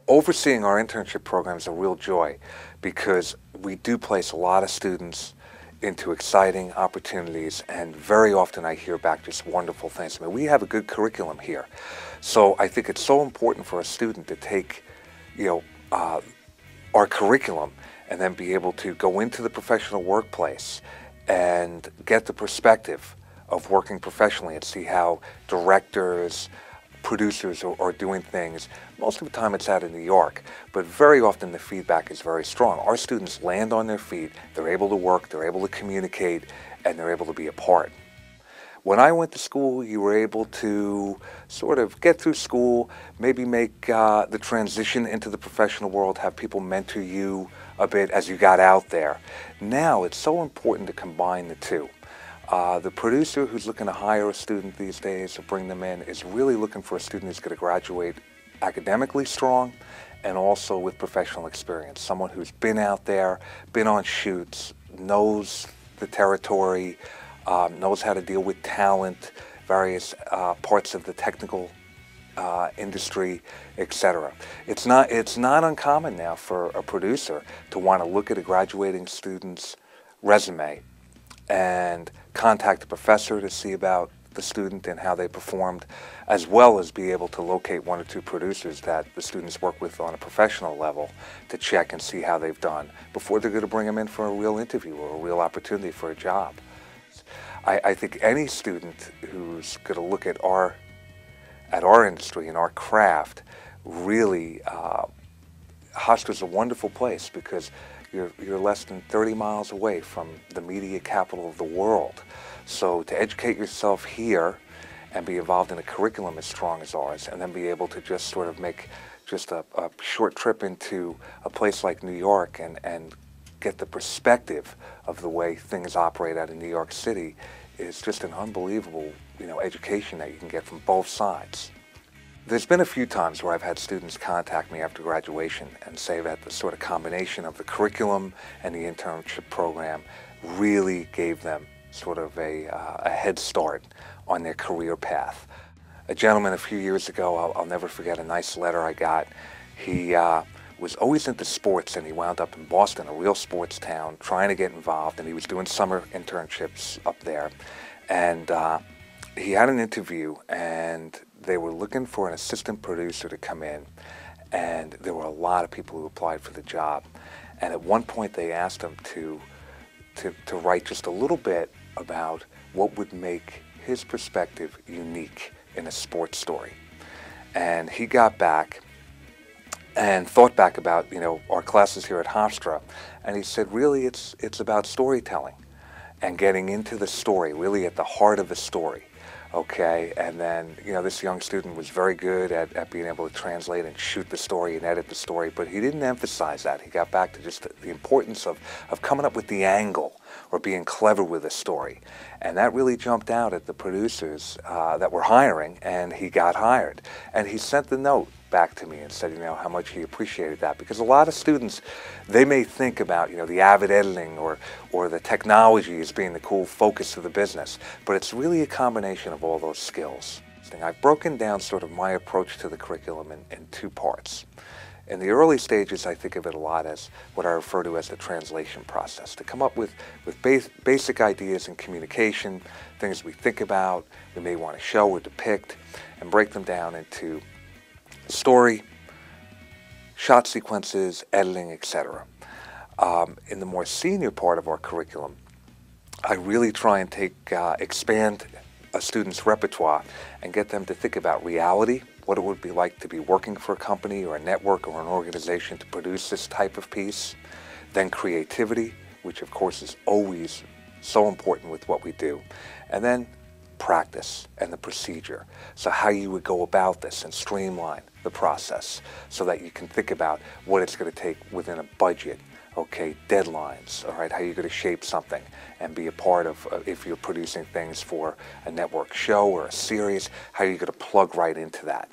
Overseeing our internship program is a real joy because we do place a lot of students into exciting opportunities, and very often I hear back just wonderful things. I mean, we have a good curriculum here, so I think it's so important for a student to take, our curriculum and then be able to go into the professional workplace and get the perspective of working professionally and see how directors, producers are doing things. Most of the time it's out of New York, but very often the feedback is very strong. Our students land on their feet, they're able to work, they're able to communicate, and they're able to be a part. When I went to school, you were able to sort of get through school, maybe make the transition into the professional world, have people mentor you a bit as you got out there. Now it's so important to combine the two. The producer who's looking to hire a student these days or bring them in is really looking for a student who's going to graduate academically strong and also with professional experience. Someone who's been out there, been on shoots, knows the territory, knows how to deal with talent, various parts of the technical industry, etc. It's not uncommon now for a producer to want to look at a graduating student's resume and contact the professor to see about the student and how they performed, as well as be able to locate one or two producers that the students work with on a professional level to check and see how they've done before they're going to bring them in for a real interview or a real opportunity for a job. I think any student who's going to look at our industry and our craft, really, Hofstra's a wonderful place because you're less than 30 miles away from the media capital of the world. So to educate yourself here and be involved in a curriculum as strong as ours, and then be able to just sort of make just a short trip into a place like New York and get the perspective of the way things operate out in New York City is just an unbelievable, education that you can get from both sides. There's been a few times where I've had students contact me after graduation and say that the sort of combination of the curriculum and the internship program really gave them sort of a head start on their career path. A gentleman a few years ago, I'll never forget a nice letter I got. He was always into sports, and he wound up in Boston, a real sports town, trying to get involved, and he was doing summer internships up there. And he had an interview, and they were looking for an assistant producer to come in, and there were a lot of people who applied for the job. And at one point they asked him to write just a little bit about what would make his perspective unique in a sports story. And he got back and thought back about, our classes here at Hofstra, and he said, really, it's about storytelling and getting into the story, really at the heart of the story. Okay, and then, this young student was very good at being able to translate and shoot the story and edit the story, but he didn't emphasize that. He got back to just the importance of coming up with the angle or being clever with a story. And that really jumped out at the producers that were hiring, and he got hired. And he sent the note back to me and said, how much he appreciated that. Because a lot of students, they may think about, the avid editing or the technology as being the cool focus of the business, but it's really a combination of all those skills. I've broken down sort of my approach to the curriculum in two parts. In the early stages, I think of it a lot as what I refer to as the translation process, to come up with basic ideas in communication, things we think about, we may want to show or depict, and break them down into story, shot sequences, editing, etc. In the more senior part of our curriculum, I really try and expand a student's repertoire and get them to think about reality, what it would be like to be working for a company or a network or an organization to produce this type of piece, then creativity, which of course is always so important with what we do, and then practice and the procedure. So how you would go about this and streamline the process so that you can think about what it's going to take within a budget, okay, deadlines, all right, how you're going to shape something and be a part of, if you're producing things for a network show or a series, how you're going to plug right into that.